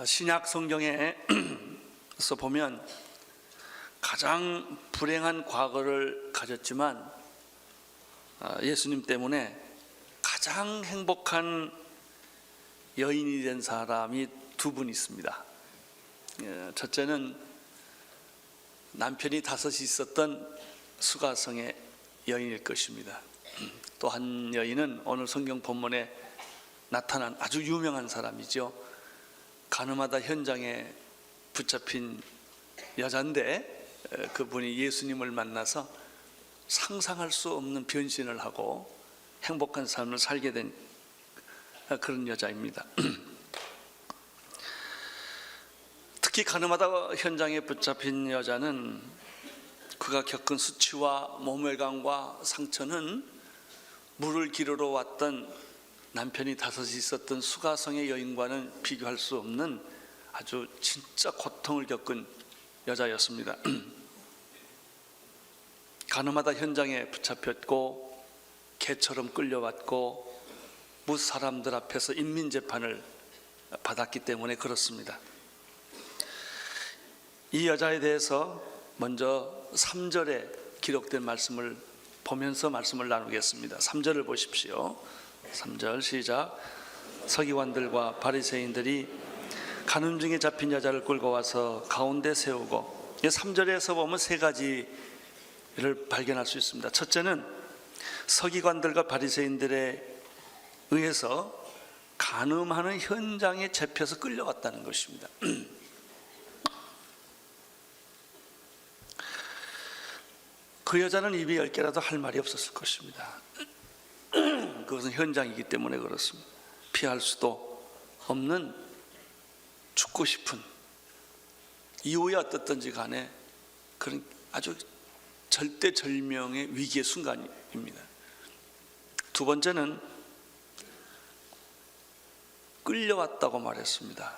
신약 성경에서 보면 가장 불행한 과거를 가졌지만 예수님 때문에 가장 행복한 여인이 된 사람이 두 분 있습니다. 첫째는 남편이 5이 있었던 수가성의 여인일 것입니다. 또 한 여인은 오늘 성경 본문에 나타난 아주 유명한 사람이죠. 가늠하다 현장에 붙잡힌 여자인데 그분이 예수님을 만나서 상상할 수 없는 변신을 하고 행복한 삶을 살게 된 그런 여자입니다. 특히 가늠하다 현장에 붙잡힌 여자는 그가 겪은 수치와 모멸감과 상처는 물을 기르러 왔던 남편이 5이 있었던 수가성의 여인과는 비교할 수 없는 아주 진짜 고통을 겪은 여자였습니다. 가늠하다 현장에 붙잡혔고 개처럼 끌려왔고 뭇 사람들 앞에서 인민재판을 받았기 때문에 그렇습니다. 이 여자에 대해서 먼저 3절에 기록된 말씀을 보면서 말씀을 나누겠습니다. 3절을 보십시오. 3절 시작. 서기관들과 바리새인들이 가늠 중에 잡힌 여자를 끌고 와서 가운데 세우고, 3절에서 보면 3가지를 발견할 수 있습니다. 첫째는 서기관들과 바리새인들에 의해서 간음하는 현장에 잡혀서 끌려갔다는 것입니다. 그 여자는 입이 10개라도 할 말이 없었을 것입니다. 그것은 현장이기 때문에 그렇습니다. 피할 수도 없는 죽고 싶은, 이후에 어떻든지 간에 그런 아주 절대절명의 위기의 순간입니다. 두 번째는 끌려왔다고 말했습니다.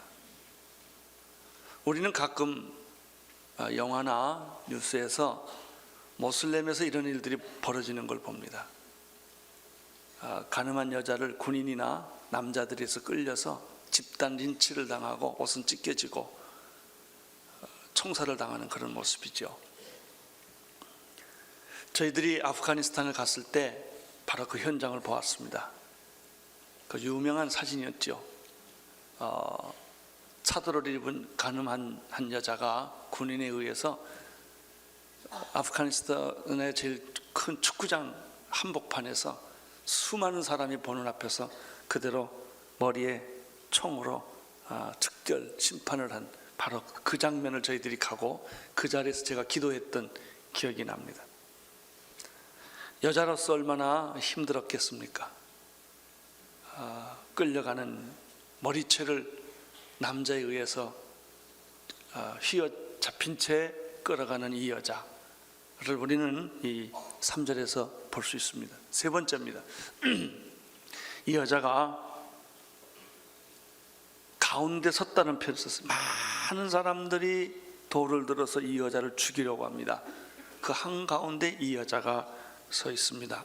우리는 가끔 영화나 뉴스에서 모슬렘에서 이런 일들이 벌어지는 걸 봅니다. 가늠한 여자를 군인이나 남자들에서 끌려서 집단 린치를 당하고 옷은 찢겨지고 총살을 당하는 그런 모습이죠. 저희들이 아프가니스탄을 갔을 때 바로 그 현장을 보았습니다. 그 유명한 사진이었죠. 차도를 입은 가늠한 한 여자가 군인에 의해서 아프가니스탄의 제일 큰 축구장 한복판에서 수많은 사람이 보는 앞에서 그대로 머리에 총으로 즉결 심판을 한 바로 그 장면을 저희들이 가고 그 자리에서 제가 기도했던 기억이 납니다. 여자로서 얼마나 힘들었겠습니까? 끌려가는 머리채를 남자에 의해서 휘어잡힌 채 끌어가는 이 여자를 우리는 이 3절에서 볼 수 있습니다. 세 번째입니다. 이 여자가 가운데 섰다는 표현을 썼어요. 많은 사람들이 돌을 들어서 이 여자를 죽이려고 합니다. 그 한가운데 이 여자가 서 있습니다.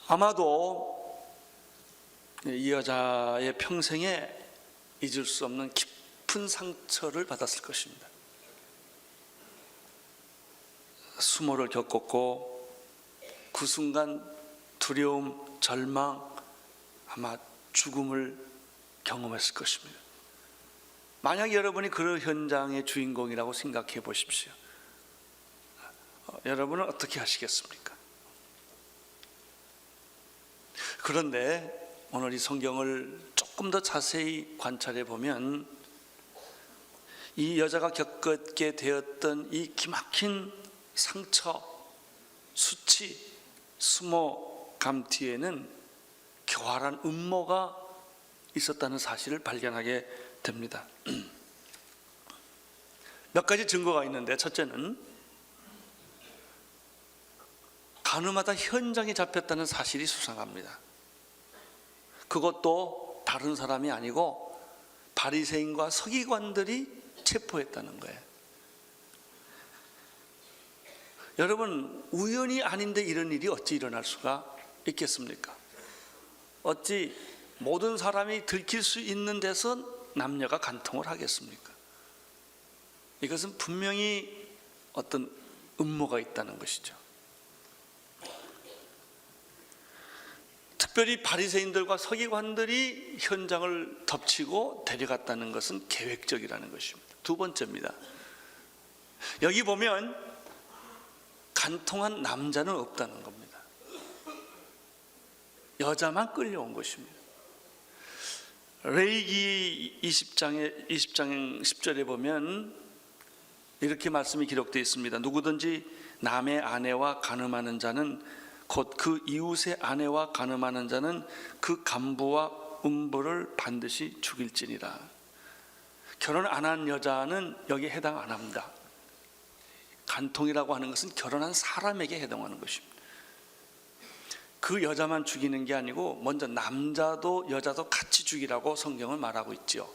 아마도 이 여자의 평생에 잊을 수 없는 깊은 상처를 받았을 것입니다. 수모를 겪었고 그 순간 두려움, 절망, 아마 죽음을 경험했을 것입니다. 만약 여러분이 그 현장의 주인공이라고 생각해 보십시오. 여러분은 어떻게 하시겠습니까? 그런데 오늘 이 성경을 조금 더 자세히 관찰해 보면 이 여자가 겪게 되었던 이 기막힌 상처, 수치, 수모감 뒤에는 교활한 음모가 있었다는 사실을 발견하게 됩니다. 몇 가지 증거가 있는데, 첫째는 가늠하다 현장에 잡혔다는 사실이 수상합니다. 그것도 다른 사람이 아니고 바리새인과 서기관들이 체포했다는 거예요. 여러분, 우연이 아닌데 이런 일이 어찌 일어날 수가 있겠습니까? 어찌 모든 사람이 들킬 수 있는 데서 남녀가 간통을 하겠습니까? 이것은 분명히 어떤 음모가 있다는 것이죠. 특별히 바리새인들과 서기관들이 현장을 덮치고 데려갔다는 것은 계획적이라는 것입니다. 두 번째입니다. 여기 보면 간통한 남자는 없다는 겁니다. 여자만 끌려온 것입니다. 레위기 20장 10절에 보면 이렇게 말씀이 기록되어 있습니다. 누구든지 남의 아내와 간음하는 자는 곧 그 이웃의 아내와 간음하는 자는 그 간부와 음부를 반드시 죽일지니라. 결혼 안 한 여자는 여기에 해당 안 합니다. 간통이라고 하는 것은 결혼한 사람에게 해당하는 것입니다. 그 여자만 죽이는 게 아니고 먼저 남자도 여자도 같이 죽이라고 성경은 말하고 있죠.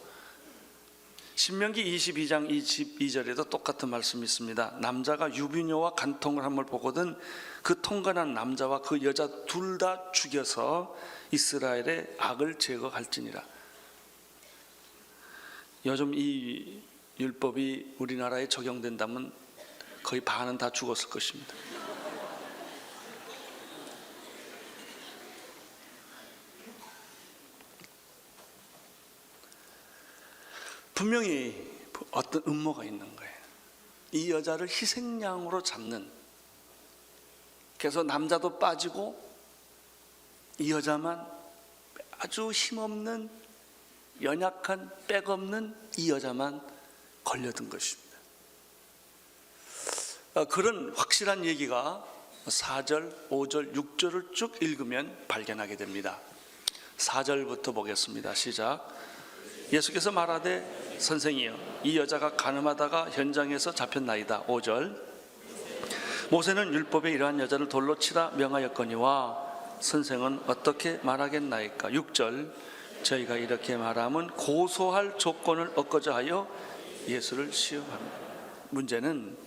신명기 22장 22절에도 똑같은 말씀이 있습니다. 남자가 유비녀와 간통을 함을 보거든 그 통관한 남자와 그 여자 둘 다 죽여서 이스라엘의 악을 제거할지니라. 요즘 이 율법이 우리나라에 적용된다면 거의 반은 다 죽었을 것입니다. 분명히 어떤 음모가 있는 거예요. 이 여자를 희생양으로 잡는, 그래서 남자도 빠지고 이 여자만, 아주 힘없는 연약한 백 없는 이 여자만 걸려든 것입니다. 그런 확실한 얘기가 4절, 5절, 6절을 쭉 읽으면 발견하게 됩니다. 4절부터 보겠습니다. 시작. 예수께서 말하되 선생이여 이 여자가 간음하다가 현장에서 잡혔나이다. 5절. 모세는 율법에 이러한 여자를 돌로 치라 명하였거니와 선생은 어떻게 말하겠나이까. 6절. 저희가 이렇게 말하면 고소할 조건을 얻고자 하여 예수를 시험합니다. 문제는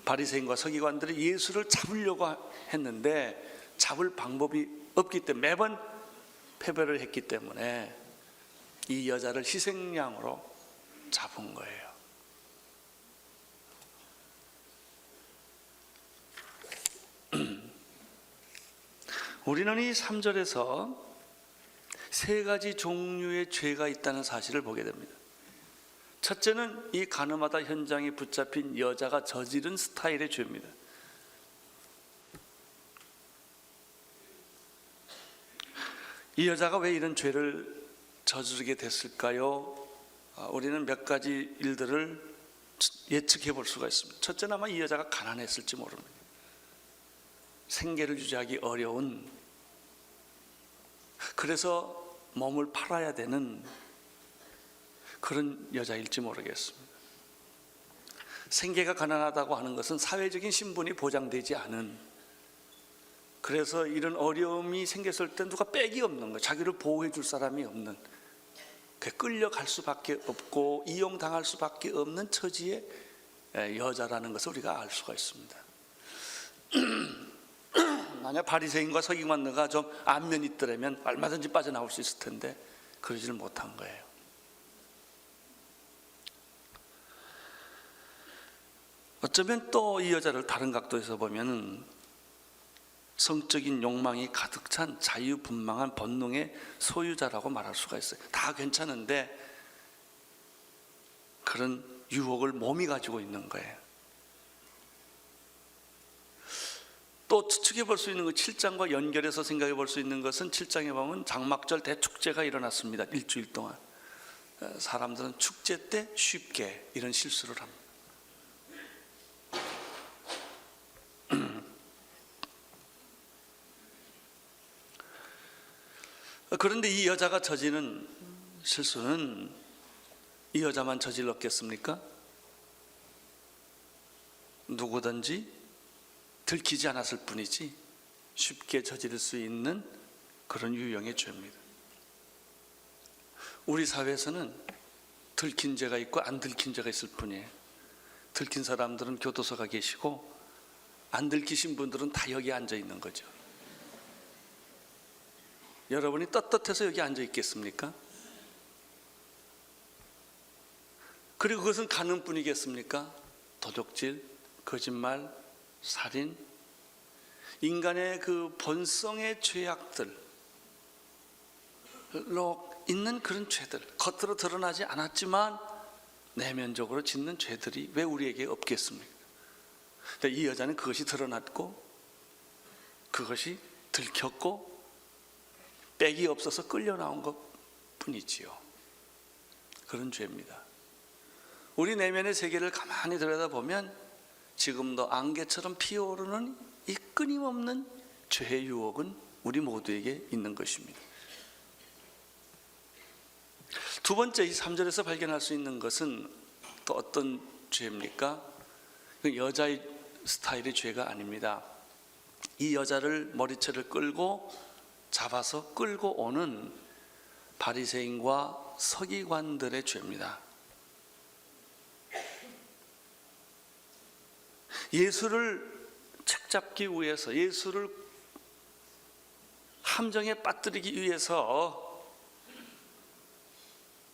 바리새인과 서기관들이 예수를 잡으려고 했는데 잡을 방법이 없기 때문에 매번 패배를 했기 때문에 이 여자를 희생양으로 잡은 거예요. 우리는 이 3절에서 세 가지 종류의 죄가 있다는 사실을 보게 됩니다. 첫째는 이 간음하다 현장에 붙잡힌 여자가 저지른 스타일의 죄입니다. 이 여자가 왜 이런 죄를 저지르게 됐을까요? 우리는 몇 가지 일들을 예측해 볼 수가 있습니다. 첫째는 아마 이 여자가 가난했을지 모릅니다. 생계를 유지하기 어려운, 그래서 몸을 팔아야 되는 그런 여자일지 모르겠습니다. 생계가 가난하다고 하는 것은 사회적인 신분이 보장되지 않은, 그래서 이런 어려움이 생겼을 때 누가 백이 없는 거예요. 자기를 보호해 줄 사람이 없는, 끌려갈 수밖에 없고 이용당할 수밖에 없는 처지의 여자라는 것을 우리가 알 수가 있습니다. 만약 바리새인과 서기관들과 좀 안면이 있더라면 얼마든지 빠져나올 수 있을 텐데 그러지를 못한 거예요. 어쩌면 또 이 여자를 다른 각도에서 보면 성적인 욕망이 가득 찬 자유분방한 본능의 소유자라고 말할 수가 있어요. 다 괜찮은데 그런 유혹을 몸이 가지고 있는 거예요. 또 추측해 볼 수 있는 그 7장과 연결해서 생각해 볼 수 있는 것은 7장에 보면 장막절 대축제가 일어났습니다. 일주일 동안. 사람들은 축제 때 쉽게 이런 실수를 합니다. 그런데 이 여자가 저지른 실수는 이 여자만 저질렀겠습니까? 누구든지 들키지 않았을 뿐이지 쉽게 저지를 수 있는 그런 유형의 죄입니다. 우리 사회에서는 들킨 죄가 있고 안 들킨 죄가 있을 뿐이에요. 들킨 사람들은 교도소가 계시고 안 들키신 분들은 다 여기 앉아 있는 거죠. 여러분이 떳떳해서 여기 앉아 있겠습니까? 그리고 그것은 가능뿐이겠습니까? 도적질, 거짓말, 살인, 인간의 그 본성의 죄악들로 있는 그런 죄들, 겉으로 드러나지 않았지만 내면적으로 짓는 죄들이 왜 우리에게 없겠습니까? 이 여자는 그것이 드러났고 그것이 들켰고 빽이 없어서 끌려 나온 것 뿐이지요. 그런 죄입니다. 우리 내면의 세계를 가만히 들여다보면 지금도 안개처럼 피어오르는 이 끊임없는 죄의 유혹은 우리 모두에게 있는 것입니다. 두 번째, 이 3절에서 발견할 수 있는 것은 또 어떤 죄입니까? 여자의 스타일의 죄가 아닙니다. 이 여자를 머리채를 끌고 잡아서 끌고 오는 바리새인과 서기관들의 죄입니다. 예수를 책잡기 위해서, 예수를 함정에 빠뜨리기 위해서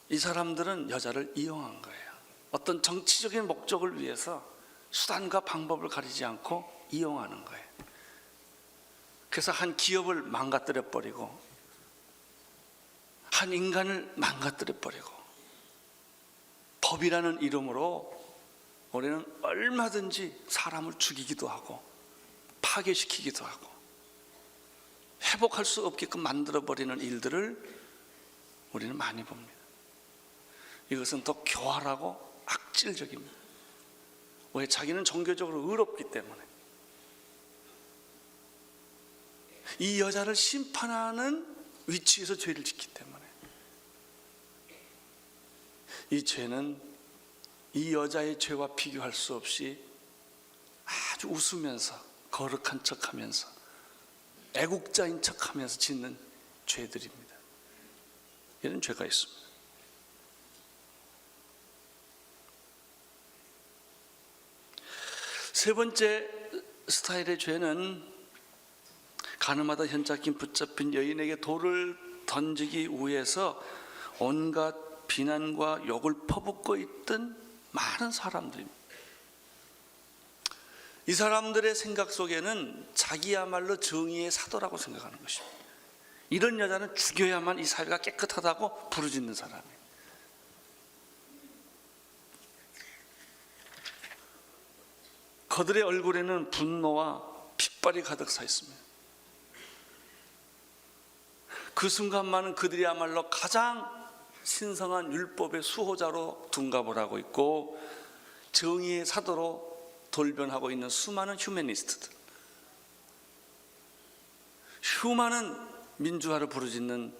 이 사람들은 여자를 이용한 거예요. 어떤 정치적인 목적을 위해서 수단과 방법을 가리지 않고 이용하는 거예요. 그래서 한 기업을 망가뜨려 버리고 한 인간을 망가뜨려 버리고 법이라는 이름으로 우리는 얼마든지 사람을 죽이기도 하고 파괴시키기도 하고 회복할 수 없게끔 만들어버리는 일들을 우리는 많이 봅니다. 이것은 더 교활하고 악질적입니다. 왜? 자기는 종교적으로 의롭기 때문에. 이 여자를 심판하는 위치에서 죄를 짓기 때문에. 이 죄는 이 여자의 죄와 비교할 수 없이 아주 웃으면서 거룩한 척하면서 애국자인 척하면서 짓는 죄들입니다. 이런 죄가 있습니다. 세 번째 스타일의 죄는 가늠하다 현잡힌 붙잡힌 여인에게 돌을 던지기 위해서 온갖 비난과 욕을 퍼붓고 있던 많은 사람들입니다. 이 사람들의 생각 속에는 자기야말로 정의의 사도라고 생각하는 것입니다. 이런 여자는 죽여야만 이 사회가 깨끗하다고 부르짖는 사람이에요. 그들의 얼굴에는 분노와 핏발이 가득 차 있습니다. 그 순간만은 그들이야말로 가장 신성한 율법의 수호자로 둔갑을 하고 있고 정의의 사도로 돌변하고 있는 수많은 휴머니스트들, 수많은 민주화를 부르짖는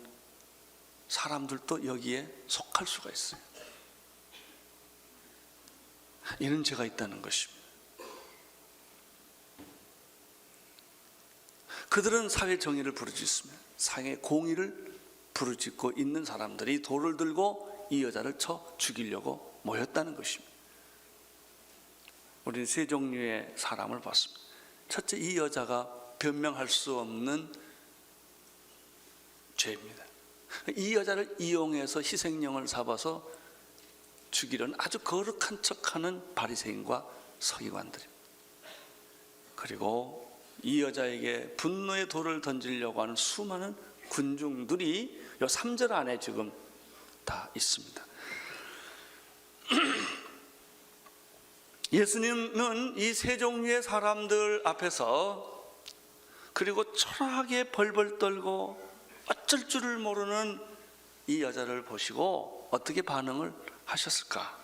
사람들도 여기에 속할 수가 있어요. 이런 죄가 있다는 것입니다. 그들은 사회 정의를 부르짖습니다. 사회 공의를 부르짖고 있는 사람들이 돌을 들고 이 여자를 쳐 죽이려고 모였다는 것입니다. 우리는 세 종류의 사람을 봤습니다. 첫째, 이 여자가 변명할 수 없는 죄입니다. 이 여자를 이용해서 희생양을 잡아서 죽이려는 아주 거룩한 척하는 바리새인과 서기관들입니다. 그리고 이 여자에게 분노의 돌을 던지려고 하는 수많은 군중들이 이 3절 안에 지금 다 있습니다. 예수님은 이 세 종류의 사람들 앞에서 그리고 초라하게 벌벌 떨고 어쩔 줄을 모르는 이 여자를 보시고 어떻게 반응을 하셨을까?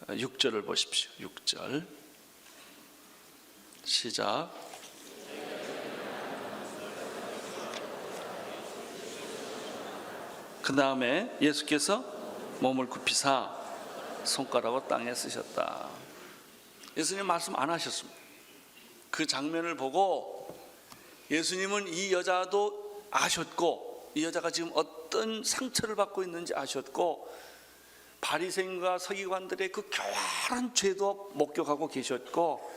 6절을 보십시오. 6절 시작. 그 다음에 예수께서 몸을 굽히사 손가락으로 땅에 쓰셨다. 예수님 말씀 안 하셨습니다. 그 장면을 보고 예수님은 이 여자도 아셨고 이 여자가 지금 어떤 상처를 받고 있는지 아셨고 바리새인과 서기관들의 그 교활한 죄도 목격하고 계셨고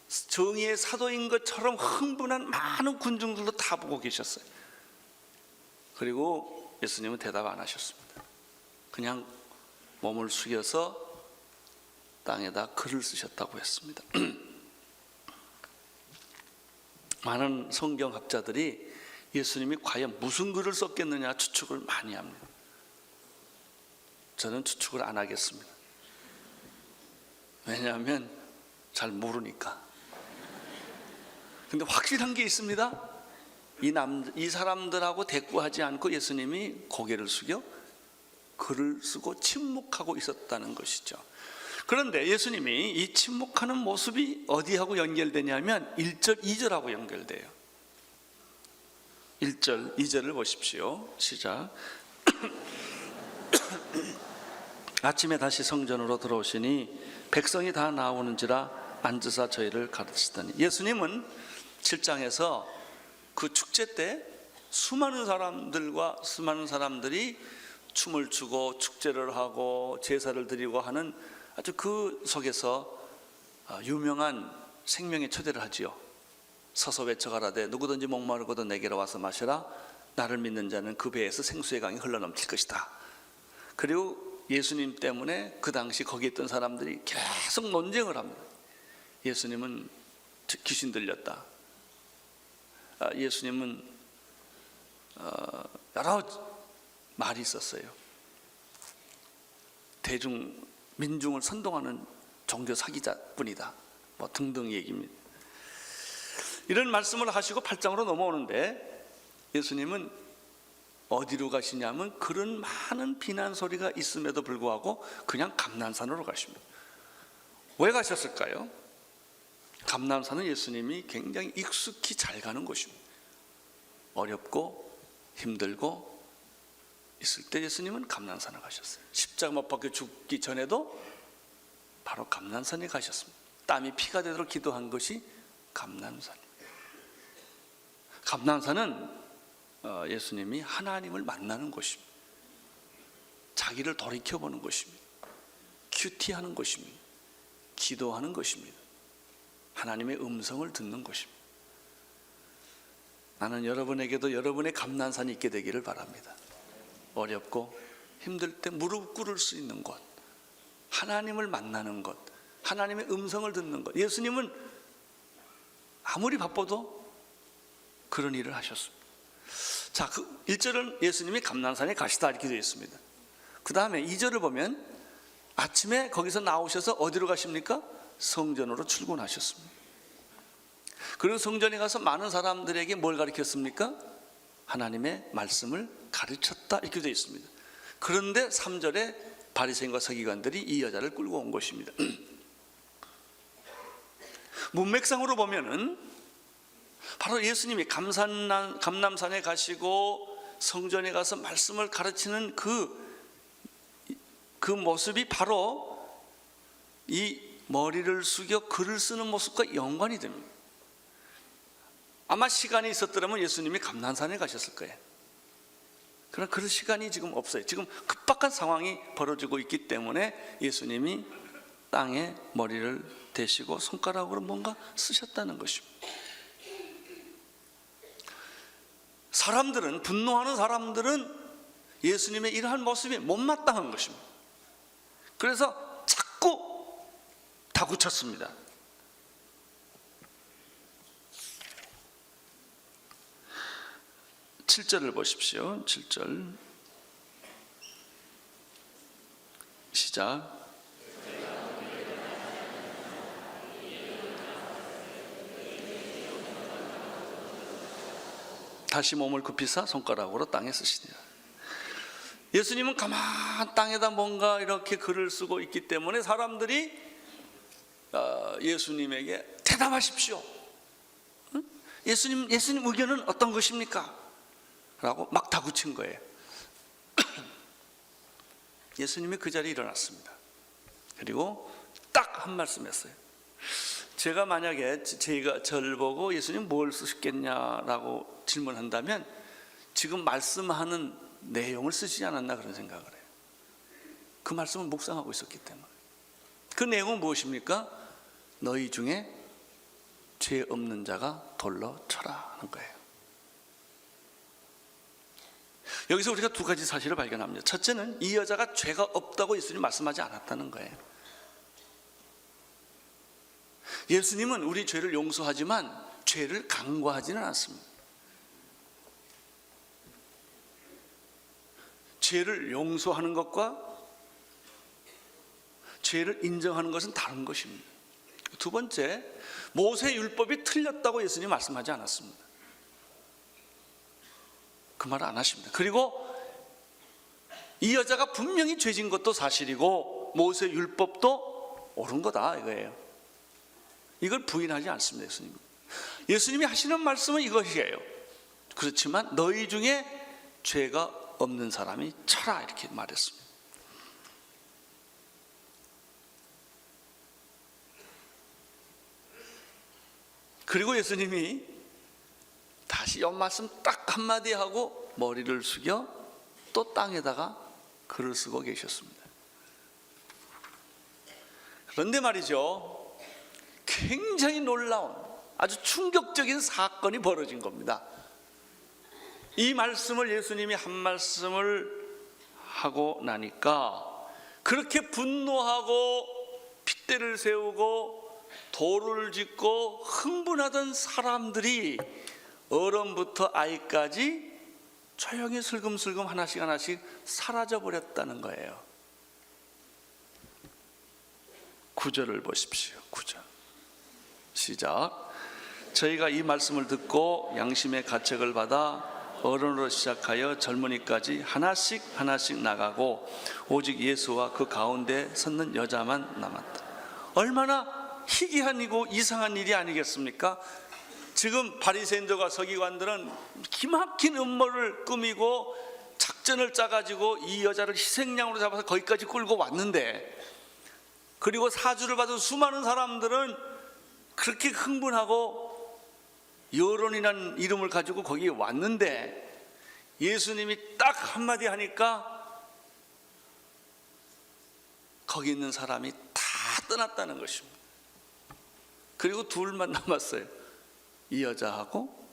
정의의 사도인 것처럼 흥분한 많은 군중들도 다 보고 계셨어요. 그리고 예수님은 대답 안 하셨습니다. 그냥 몸을 숙여서 땅에다 글을 쓰셨다고 했습니다. 많은 성경학자들이 예수님이 과연 무슨 글을 썼겠느냐 추측을 많이 합니다. 저는 추측을 안 하겠습니다. 왜냐하면 잘 모르니까. 근데 확실한 게 있습니다. 이 사람들하고 대꾸하지 않고 예수님이 고개를 숙여 글을 쓰고 침묵하고 있었다는 것이죠. 그런데 예수님이 이 침묵하는 모습이 어디하고 연결되냐면 1절, 2절하고 연결돼요. 1절, 2절을 보십시오. 시작. 아침에 다시 성전으로 들어오시니 백성이 다 나오는지라 앉으사 저희를 가르치더니, 예수님은 7장에서 그 축제 때 수많은 사람들이 춤을 추고 축제를 하고 제사를 드리고 하는 아주 그 속에서 유명한 생명의 초대를 하지요. 서서 외쳐가라되 누구든지 목마르고도 내게로 와서 마시라. 나를 믿는 자는 그 배에서 생수의 강이 흘러넘칠 것이다. 그리고 예수님 때문에 그 당시 거기 있던 사람들이 계속 논쟁을 합니다. 예수님은 귀신 들렸다. 예수님은 여러 말이 있었어요. 민중을 선동하는 종교 사기자뿐이다. 뭐 등등 얘기입니다. 이런 말씀을 하시고 8장으로 넘어오는데 예수님은 어디로 가시냐면 그런 많은 비난 소리가 있음에도 불구하고 그냥 감난산으로 가십니다. 왜 가셨을까요? 감난산은 예수님이 굉장히 익숙히 잘 가는 곳입니다. 어렵고 힘들고 있을 때 예수님은 감난산을 가셨어요. 십자가 못 박혀 죽기 전에도 바로 감난산에 가셨습니다. 땀이 피가 되도록 기도한 것이 감난산입니다. 감난산은 예수님이 하나님을 만나는 곳입니다. 자기를 돌이켜보는 곳입니다. 큐티하는 곳입니다. 기도하는 것입니다. 하나님의 음성을 듣는 것입니다. 나는 여러분에게도 여러분의 감난산이 있게 되기를 바랍니다. 어렵고 힘들 때 무릎 꿇을 수 있는 곳, 하나님을 만나는 곳, 하나님의 음성을 듣는 것. 예수님은 아무리 바빠도 그런 일을 하셨습니다. 자, 그 1절은 예수님이 감난산에 가시다 이렇게 되어 있습니다. 그 다음에 2절을 보면 아침에 거기서 나오셔서 어디로 가십니까? 성전으로 출근하셨습니다. 그리고 성전에 가서 많은 사람들에게 뭘 가르쳤습니까? 하나님의 말씀을 가르쳤다 이렇게 되어 있습니다. 그런데 3절에 바리새인과 서기관들이 이 여자를 끌고 온 것입니다. 문맥상으로 보면은 바로 예수님이 감람산에 가시고 성전에 가서 말씀을 가르치는 그 모습이 바로 이 머리를 숙여 글을 쓰는 모습과 연관이 됩니다. 아마 시간이 있었더라면 예수님이 감난산에 가셨을 거예요. 그러나 그런 시간이 지금 없어요. 지금 급박한 상황이 벌어지고 있기 때문에 예수님이 땅에 머리를 대시고 손가락으로 뭔가 쓰셨다는 것입니다. 분노하는 사람들은 예수님의 이러한 모습이 못마땅한 것입니다. 그래서 자꾸 다구쳤습니다. (7절을) 보십시오. 7절 시작. 다시 몸을 굽히사 손가락으로 땅에 쓰시니라. 예수님은 가만 땅에다 뭔가 이렇게 글을 쓰고 있기 때문에 사람들이 예수님에게 대답하십시오. 예수님 의견은 어떤 것입니까? 라고 막 다구친 거예요. 예수님이 그 자리에 일어났습니다. 그리고 딱 한 말씀 했어요. 제가 만약에 저를 보고 예수님 뭘 쓰셨겠냐라고 질문한다면 지금 말씀하는 내용을 쓰지 않았나 그런 생각을 해요. 그 말씀을 묵상하고 있었기 때문에. 그 내용은 무엇입니까? 너희 중에 죄 없는 자가 돌로 쳐라 하는 거예요. 여기서 우리가 두 가지 사실을 발견합니다. 첫째는 이 여자가 죄가 없다고 예수님이 말씀하지 않았다는 거예요. 예수님은 우리 죄를 용서하지만 죄를 간과하지는 않습니다. 죄를 용서하는 것과 죄를 인정하는 것은 다른 것입니다. 두 번째, 모세 율법이 틀렸다고 예수님이 말씀하지 않았습니다. 그 말을 안 하십니다. 그리고 이 여자가 분명히 죄진 것도 사실이고 모세 율법도 옳은 거다 이거예요. 이걸 부인하지 않습니다. 예수님이 하시는 말씀은 이것이에요. 그렇지만 너희 중에 죄가 없는 사람이 쳐라 이렇게 말했습니다. 그리고 예수님이 다시 옆 말씀 딱 한마디 하고 머리를 숙여 또 땅에다가 글을 쓰고 계셨습니다. 그런데 말이죠, 굉장히 놀라운 아주 충격적인 사건이 벌어진 겁니다. 이 말씀을 예수님이 한 말씀을 하고 나니까 그렇게 분노하고 핏대를 세우고 돌을 짓고 흥분하던 사람들이 어른부터 아이까지 조용히 슬금슬금 하나씩 하나씩 사라져 버렸다는 거예요. 9절을 보십시오. 9절 시작. 저희가 이 말씀을 듣고 양심의 가책을 받아 어른으로 시작하여 젊은이까지 하나씩 하나씩 나가고 오직 예수와 그 가운데 섰는 여자만 남았다. 얼마나 희귀한 이고 이상한 일이 아니겠습니까? 지금 바리새인들과 서기관들은 기막힌 음모를 꾸미고 작전을 짜가지고 이 여자를 희생양으로 잡아서 거기까지 끌고 왔는데, 그리고 사주를 받은 수많은 사람들은 그렇게 흥분하고 여론이라는 이름을 가지고 거기에 왔는데 예수님이 딱 한마디 하니까 거기 있는 사람이 다 떠났다는 것입니다. 그리고 둘만 남았어요. 이 여자하고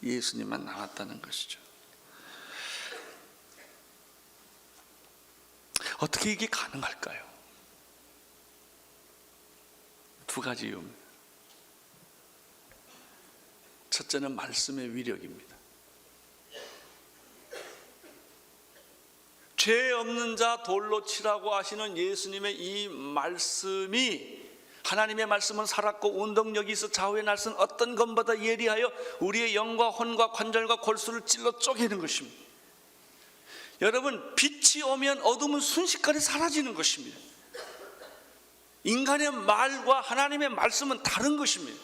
예수님만 남았다는 것이죠. 어떻게 이게 가능할까요? 두 가지 이유입니다. 첫째는 말씀의 위력입니다. 죄 없는 자 돌로 치라고 하시는 예수님의 이 말씀이, 하나님의 말씀은 살았고 운동력이 있어 좌우에 날선 어떤 검보다 예리하여 우리의 영과 혼과 관절과 골수를 찔러 쪼개는 것입니다. 여러분, 빛이 오면 어둠은 순식간에 사라지는 것입니다. 인간의 말과 하나님의 말씀은 다른 것입니다.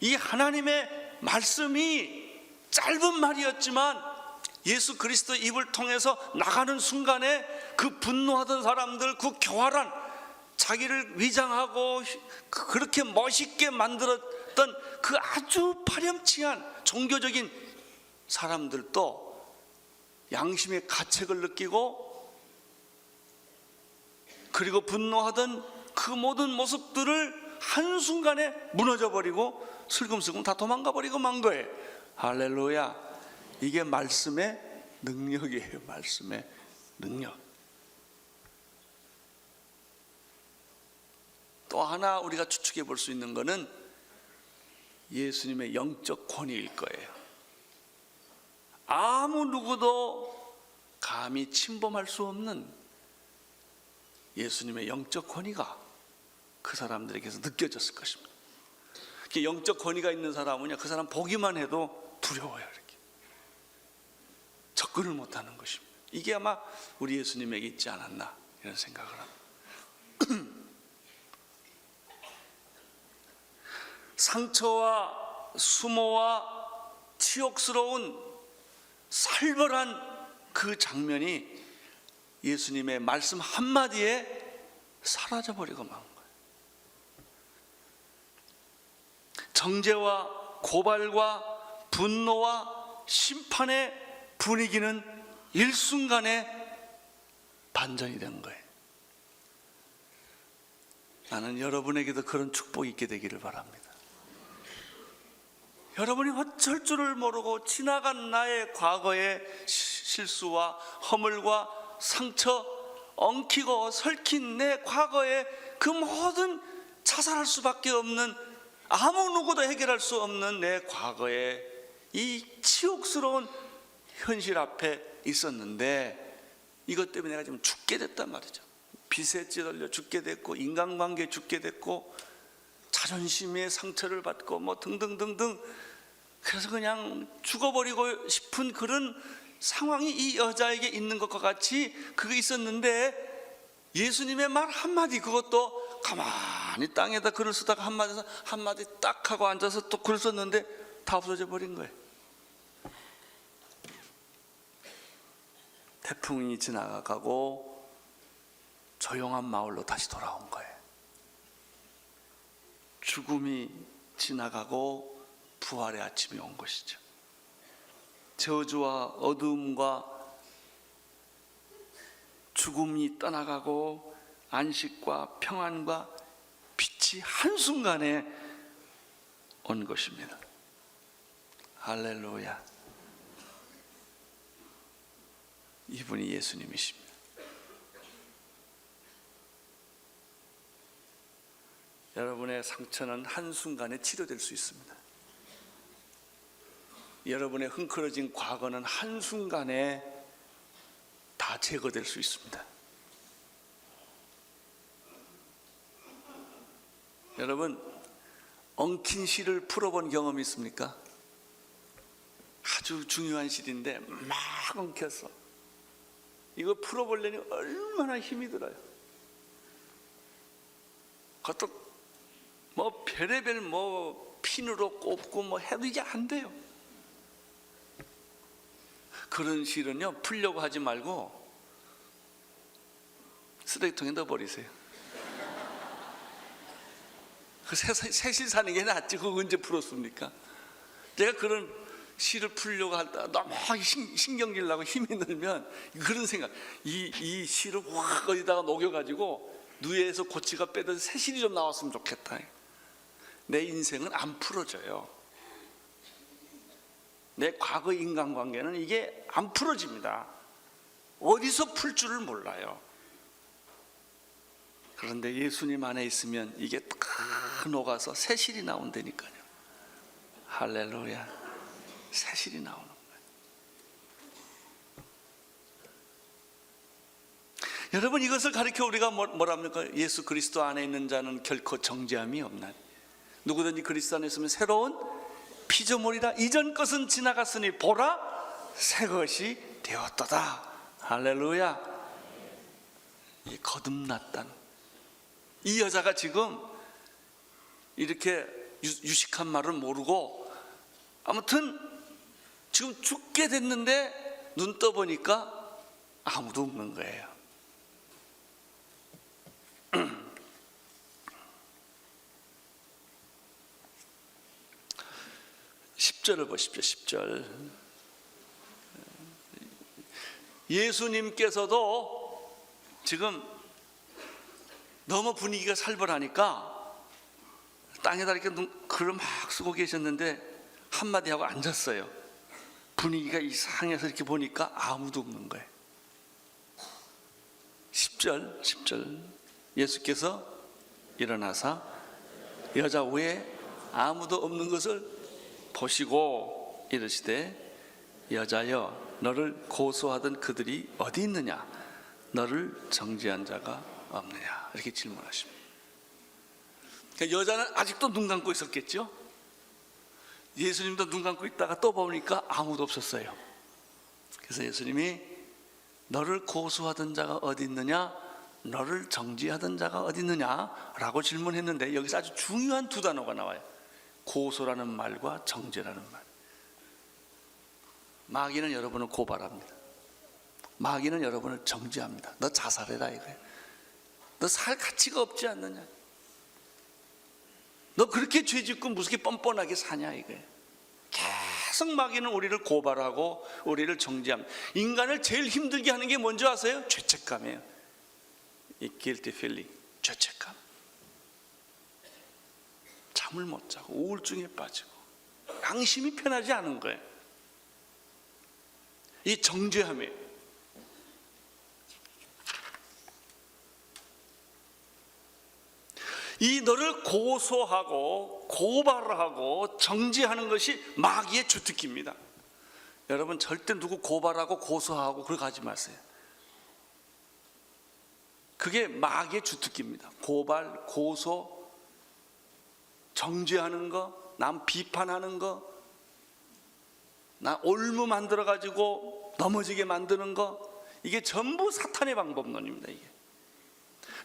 이 하나님의 말씀이 짧은 말이었지만 예수 그리스도의 입을 통해서 나가는 순간에 그 분노하던 사람들, 그 교활한, 자기를 위장하고 그렇게 멋있게 만들었던 그 아주 파렴치한 종교적인 사람들도 양심의 가책을 느끼고, 그리고 분노하던 그 모든 모습들을 한순간에 무너져버리고 슬금슬금 다 도망가버리고 만 거예요. 할렐루야. 이게 말씀의 능력이에요. 말씀의 능력. 또 하나 우리가 추측해 볼 수 있는 것은 예수님의 영적 권위일 거예요. 아무 누구도 감히 침범할 수 없는 예수님의 영적 권위가 그 사람들에게서 느껴졌을 것입니다. 영적 권위가 있는 사람은요, 그 사람 보기만 해도 두려워요. 이렇게 접근을 못하는 것입니다. 이게 아마 우리 예수님에게 있지 않았나 이런 생각을 합니다. 상처와 수모와 치욕스러운 살벌한 그 장면이 예수님의 말씀 한마디에 사라져버리고 만 거예요. 정죄와 고발과 분노와 심판의 분위기는 일순간에 반전이 된 거예요. 나는 여러분에게도 그런 축복이 있게 되기를 바랍니다. 여러분이 어쩔 줄을 모르고 지나간 나의 과거의 실수와 허물과 상처, 엉키고 설킨 내 과거의 그 모든 자살할 수밖에 없는, 아무 누구도 해결할 수 없는 내 과거의 이 치욕스러운 현실 앞에 있었는데, 이것 때문에 내가 지금 죽게 됐단 말이죠. 빚에 찌들려 죽게 됐고, 인간관계에 죽게 됐고, 자존심의 상처를 받고 뭐 등등등등, 그래서 그냥 죽어버리고 싶은 그런 상황이 이 여자에게 있는 것과 같이 그게 있었는데, 예수님의 말 한마디, 그것도 가만히 땅에다 글을 쓰다가 한마디 딱 하고 앉아서 또 글을 썼는데 다 없어져 버린 거예요. 태풍이 지나가고 조용한 마을로 다시 돌아온 거예요. 죽음이 지나가고 부활의 아침이 온 것이죠. 저주와 어두움과 죽음이 떠나가고 안식과 평안과 빛이 한순간에 온 것입니다. 할렐루야. 이분이 예수님이십니다. 여러분의 상처는 한순간에 치료될 수 있습니다. 여러분의 흥크러진 과거는 한순간에 다 제거될 수 있습니다. 여러분, 엉킨 실을 풀어본 경험이 있습니까? 아주 중요한 실인데 막 엉켰어. 이거 풀어보려니 얼마나 힘이 들어요. 그것도 뭐 별의별 뭐 핀으로 꼽고 뭐 해도 이게 안 돼요. 그런 실은요, 풀려고 하지 말고 쓰레기통에 넣어버리세요. 그 새실 사는 게 낫지. 그거 언제 풀었습니까? 제가 그런 실을 풀려고 할 때 너무 신경질 나고 힘이 들면 그런 생각, 이 실을 확 어디다가 녹여가지고 누에서 고치가 빼듯이 새 실이 좀 나왔으면 좋겠다. 내 인생은 안 풀어져요. 내 과거 인간관계는 이게 안 풀어집니다. 어디서 풀 줄을 몰라요. 그런데 예수님 안에 있으면 이게 딱 녹아서 새 실이 나온다니까요. 할렐루야. 새 실이 나오는 거예요. 여러분, 이것을 가리켜 우리가 뭐랍니까? 예수 그리스도 안에 있는 자는 결코 정죄함이 없나니 누구든지 그리스도 안에 있으면 새로운 피조물이라. 이전 것은 지나갔으니 보라 새 것이 되었도다. 할렐루야. 이 거듭났다는, 이 여자가 지금 이렇게 유식한 말을 모르고 아무튼 지금 죽게 됐는데 눈 떠보니까 아무도 없는 거예요. 10절을 보십시오. 10절. 예수님께서도 지금 너무 분위기가 살벌하니까 땅에다 이렇게 글을 막 쓰고 계셨는데 한마디 하고 앉았어요. 분위기가 이상해서 이렇게 보니까 아무도 없는 거예요. 10절. 예수께서 일어나사 여자 외에 아무도 없는 것을 보시고 이르시되 여자여, 너를 고소하던 그들이 어디 있느냐? 너를 정죄한 자가 없느냐? 이렇게 질문하십니다. 그러니까 여자는 아직도 눈 감고 있었겠죠? 예수님도 눈 감고 있다가 또 보니까 아무도 없었어요. 그래서 예수님이 너를 고소하던 자가 어디 있느냐? 너를 정죄하던 자가 어디 있느냐? 라고 질문했는데 여기서 아주 중요한 두 단어가 나와요. 고소라는 말과 정죄라는 말. 마귀는 여러분을 고발합니다. 마귀는 여러분을 정죄합니다. 너 자살해라 이거예요. 너 살 가치가 없지 않느냐? 너 그렇게 죄짓고 무섭게 뻔뻔하게 사냐 이거예요. 계속 마귀는 우리를 고발하고 우리를 정죄합니다. 인간을 제일 힘들게 하는 게 뭔지 아세요? 죄책감이에요. 이 guilty feeling, 죄책감. 잠을 못 자고 우울증에 빠지고 양심이 편하지 않은 거예요. 이 정죄함이에요. 이 너를 고소하고 고발하고 정죄하는 것이 마귀의 주특기입니다. 여러분 절대 누구 고발하고 고소하고 그렇게 하지 마세요. 그게 마귀의 주특기입니다. 고발, 고소, 정죄하는 거, 남 비판하는 거, 나 올무 만들어 가지고 넘어지게 만드는 거, 이게 전부 사탄의 방법론입니다. 이게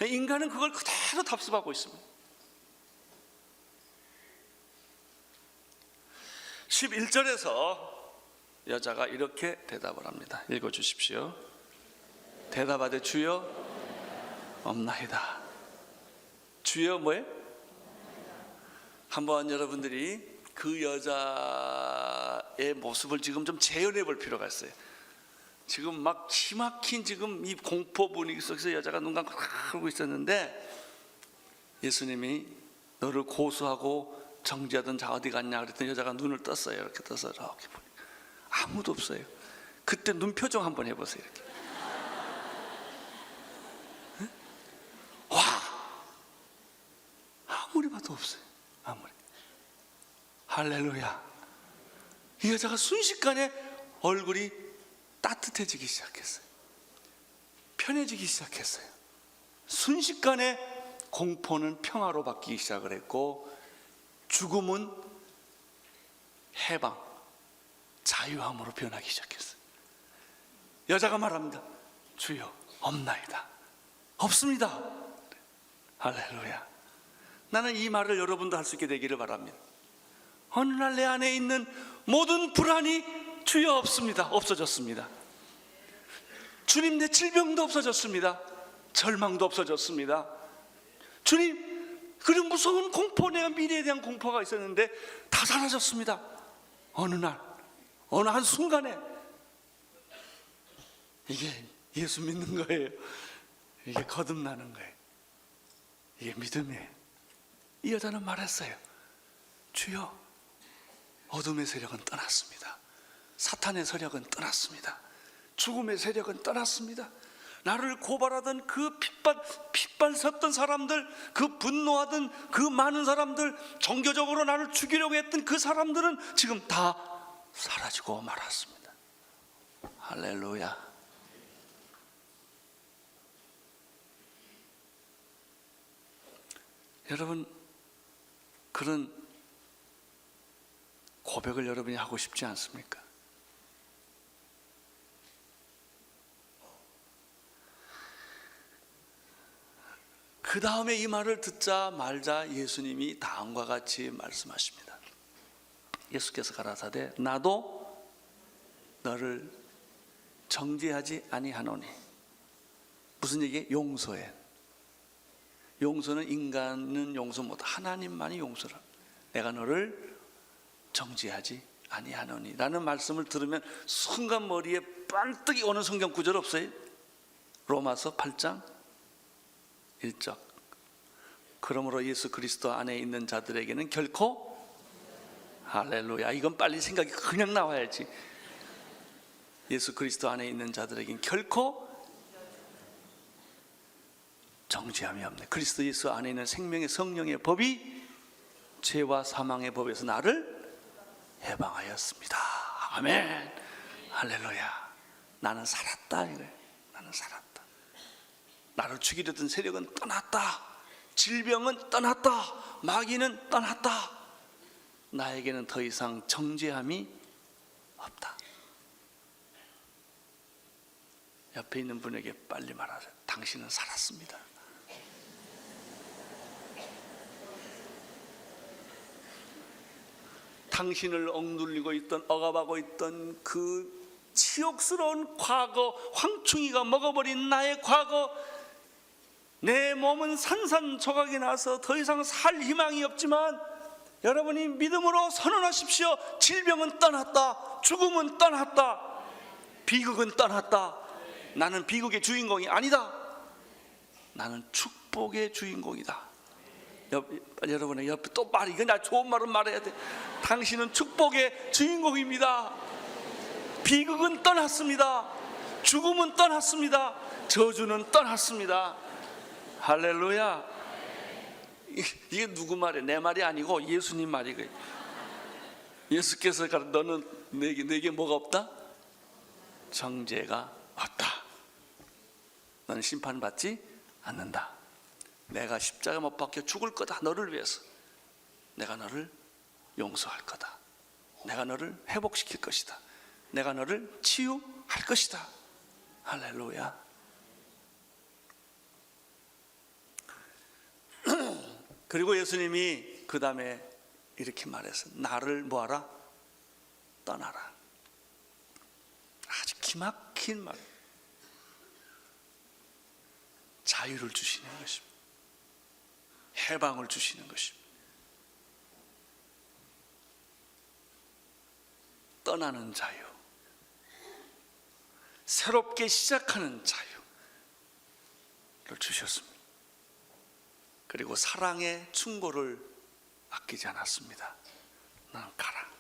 인간은 그걸 그대로 답습하고 있습니다. 11절에서 여자가 이렇게 대답을 합니다. 읽어주십시오. 대답하되 주여 없나이다. 주여 뭐예요? 한번 여러분들이 그 여자의 모습을 지금 좀 재현해 볼 필요가 있어요. 지금 막 기막힌 지금 이 공포 분위기 속에서 여자가 눈 감고 하고 있었는데 예수님이 너를 고소하고 정죄하던 자 어디 갔냐 그랬더니 여자가 눈을 떴어요. 이렇게 떠서 이렇게 보니 아무도 없어요. 그때 눈 표정 한번 해보세요. 이렇게. 와, 아무리 봐도 없어요. 아무리. 할렐루야. 이 여자가 순식간에 얼굴이 따뜻해지기 시작했어요. 편해지기 시작했어요. 순식간에 공포는 평화로 바뀌기 시작을 했고 죽음은 해방, 자유함으로 변하기 시작했어요. 여자가 말합니다. 주여 없나이다. 없습니다. 할렐루야. 나는 이 말을 여러분도 할 수 있게 되기를 바랍니다. 어느 날 내 안에 있는 모든 불안이 주여 없습니다. 없어졌습니다. 주님 내 질병도 없어졌습니다. 절망도 없어졌습니다. 주님 그런 무서운 공포, 내가 미래에 대한 공포가 있었는데 다 사라졌습니다. 어느 날, 어느 한순간에 이게 예수 믿는 거예요. 이게 거듭나는 거예요. 이게 믿음이에요. 이 여자는 말했어요. 주여 어둠의 세력은 떠났습니다. 사탄의 세력은 떠났습니다. 죽음의 세력은 떠났습니다. 나를 고발하던 그 핏발 섰던 사람들, 그 분노하던 그 많은 사람들, 종교적으로 나를 죽이려고 했던 그 사람들은 지금 다 사라지고 말았습니다. 할렐루야. 여러분 그런 고백을 여러분이 하고 싶지 않습니까? 그 다음에 이 말을 듣자 말자 예수님이 다음과 같이 말씀하십니다. 예수께서 가라사대 나도 너를 정죄하지 아니하노니. 무슨 얘기예요? 용서해. 용서는 인간은 용서 못해. 하나님만이 용서를. 내가 너를 정죄하지 아니하노니 라는 말씀을 들으면 순간 머리에 반뜩이 오는 성경 구절 없어요? 로마서 8장 1절. 그러므로 예수 그리스도 안에 있는 자들에게는 결코 할렐루야. 이건 빨리 생각이 그냥 나와야지. 예수 그리스도 안에 있는 자들에게는 결코 정죄함이 없네. 그리스도 예수 안에 있는 생명의 성령의 법이 죄와 사망의 법에서 나를 해방하였습니다. 아멘. 할렐루야. 나는 살았다 이거예요. 나는 살았다. 나를 죽이려던 세력은 떠났다. 질병은 떠났다. 마귀는 떠났다. 나에게는 더 이상 정죄함이 없다. 옆에 있는 분에게 빨리 말하세요. 당신은 살았습니다. 당신을 억눌리고 있던, 억압하고 있던 그 치욕스러운 과거, 황충이가 먹어버린 나의 과거, 내 몸은 산산조각이 나서 더 이상 살 희망이 없지만 여러분이 믿음으로 선언하십시오. 질병은 떠났다. 죽음은 떠났다. 비극은 떠났다. 나는 비극의 주인공이 아니다. 나는 축복의 주인공이다. 여러분의 옆에 또 말, 이건 나 좋은 말은 말해야 돼. 당신은 축복의 주인공입니다. 비극은 떠났습니다. 죽음은 떠났습니다. 저주는 떠났습니다. 할렐루야. 이게 누구 말이에요? 내 말이 아니고 예수님 말이고요. 예수께서 너는 내게 뭐가 없다? 정죄가 없다. 너는 심판받지 않는다. 내가 십자가 못 박혀 죽을 거다. 너를 위해서 내가 너를 용서할 거다. 내가 너를 회복시킬 것이다. 내가 너를 치유할 것이다. 할렐루야. 그리고 예수님이 그 다음에 이렇게 말했어요. 나를 뭐하라? 떠나라. 아주 기막힌 말. 자유를 주시는 것입니다. 해방을 주시는 것입니다. 떠나는 자유, 새롭게 시작하는 자유를 주셨습니다. 그리고 사랑의 충고를 아끼지 않았습니다. 넌 가라.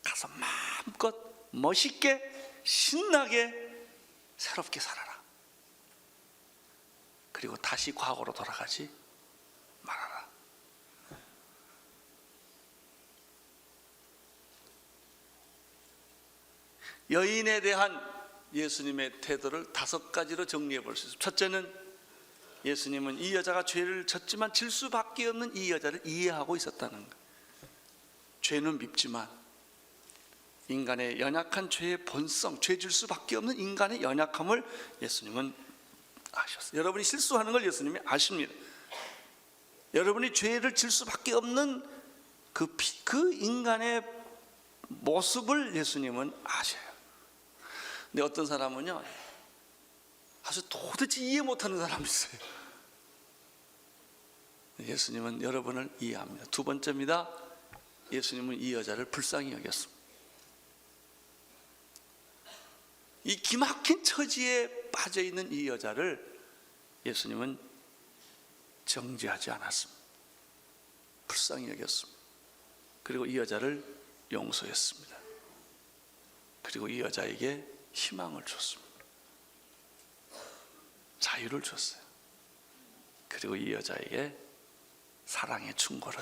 가서 마음껏 멋있게 신나게 새롭게 살아라. 그리고 다시 과거로 돌아가지 말아라. 여인에 대한 예수님의 태도를 5가지로 정리해 볼 수 있습니다. 첫째는 예수님은 이 여자가 죄를 졌지만 질 수밖에 없는 이 여자를 이해하고 있었다는 것. 죄는 밉지만 인간의 연약한 죄의 본성, 죄 질 수밖에 없는 인간의 연약함을 예수님은 아셨어요. 여러분이 실수하는 걸 예수님이 아십니다. 여러분이 죄를 질 수밖에 없는 그 인간의 모습을 예수님은 아셔요. 근데 어떤 사람은요, 아주 도대체 이해 못하는 사람이 있어요. 예수님은 여러분을 이해합니다. 두 번째입니다. 예수님은 이 여자를 불쌍히 여겼습니다. 이 기막힌 처지에 빠져있는 이 여자를 예수님은 정죄하지 않았습니다. 불쌍히 여겼습니다. 그리고 이 여자를 용서했습니다. 그리고 이 여자에게 희망을 줬습니다. 자유를 줬어요. 그리고 이 여자에게 사랑의 충고를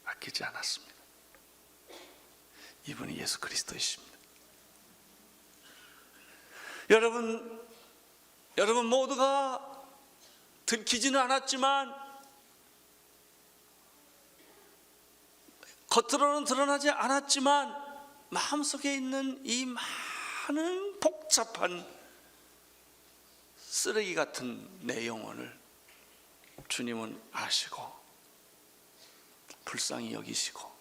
아끼지 않았습니다. 이분이 예수 그리스도이십니다. 여러분 모두가 들키지는 않았지만 겉으로는 드러나지 않았지만 마음속에 있는 이 많은 복잡한 쓰레기 같은 내 영혼을 주님은 아시고 불쌍히 여기시고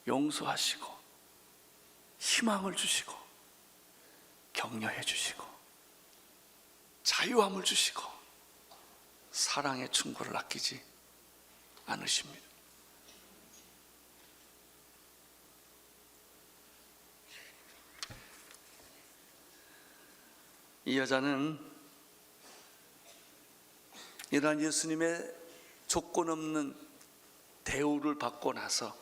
용서하시고 희망을 주시고 격려해 주시고 자유함을 주시고 사랑의 충고를 아끼지 않으십니다. 이 여자는 이러한 예수님의 조건 없는 대우를 받고 나서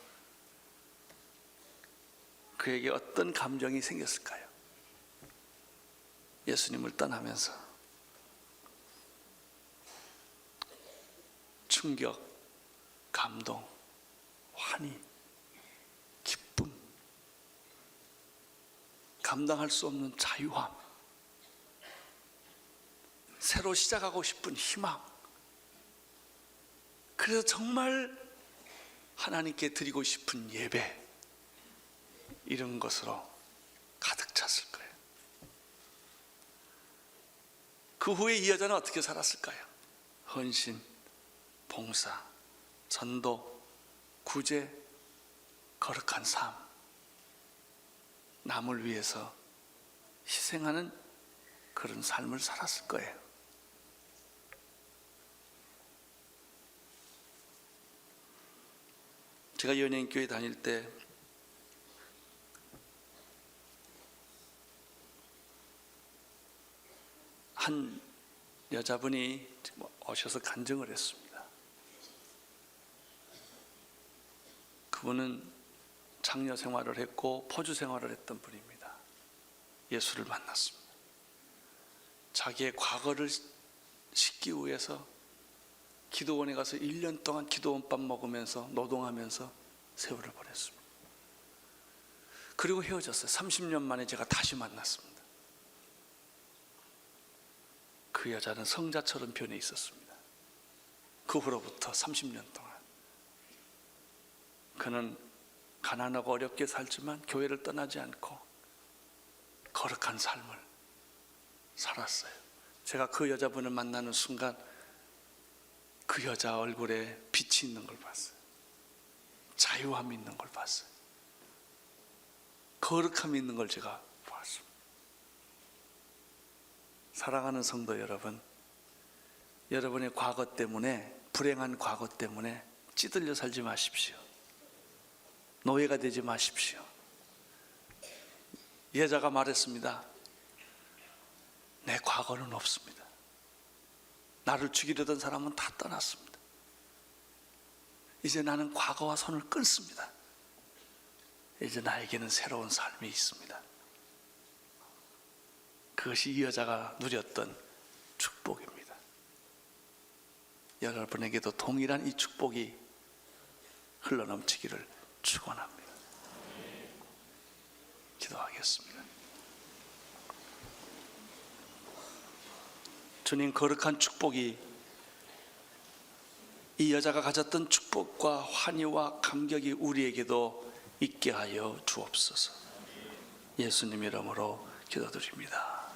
그에게 어떤 감정이 생겼을까요? 예수님을 떠나면서 충격, 감동, 환희, 기쁨, 감당할 수 없는 자유함, 새로 시작하고 싶은 희망, 그래서 정말 하나님께 드리고 싶은 예배, 이런 것으로 가득 찼을 거예요. 그 후에 이 여자는 어떻게 살았을까요? 헌신, 봉사, 전도, 구제, 거룩한 삶, 남을 위해서 희생하는 그런 삶을 살았을 거예요. 제가 연예인교회 다닐 때 한 여자분이 오셔서 간증을 했습니다. 그분은 장녀 생활을 했고 포주 생활을 했던 분입니다. 예수를 만났습니다. 자기의 과거를 씻기 위해서 기도원에 가서 1년 동안 기도원밥 먹으면서 노동하면서 세월을 보냈습니다. 그리고 헤어졌어요. 30년 만에 제가 다시 만났습니다. 그 여자는 성자처럼 변해 있었습니다. 그 후로부터 30년 동안 그는 가난하고 어렵게 살지만 교회를 떠나지 않고 거룩한 삶을 살았어요. 제가 그 여자분을 만나는 순간 그 여자 얼굴에 빛이 있는 걸 봤어요. 자유함이 있는 걸 봤어요. 거룩함이 있는 걸 제가 보았습니다. 사랑하는 성도 여러분, 여러분의 과거 때문에, 불행한 과거 때문에 찌들려 살지 마십시오. 노예가 되지 마십시오. 여자가 말했습니다. 내 과거는 없습니다. 나를 죽이려던 사람은 다 떠났습니다. 이제 나는 과거와 손을 끊습니다. 이제 나에게는 새로운 삶이 있습니다. 그것이 이 여자가 누렸던 축복입니다. 여러분에게도 동일한 이 축복이 흘러넘치기를 축원합니다. 기도하겠습니다. 주님, 거룩한 축복이 이 여자가 가졌던 축복과 환희와 감격이 우리에게도 있게 하여 주옵소서. 예수님 이름으로 기도드립니다.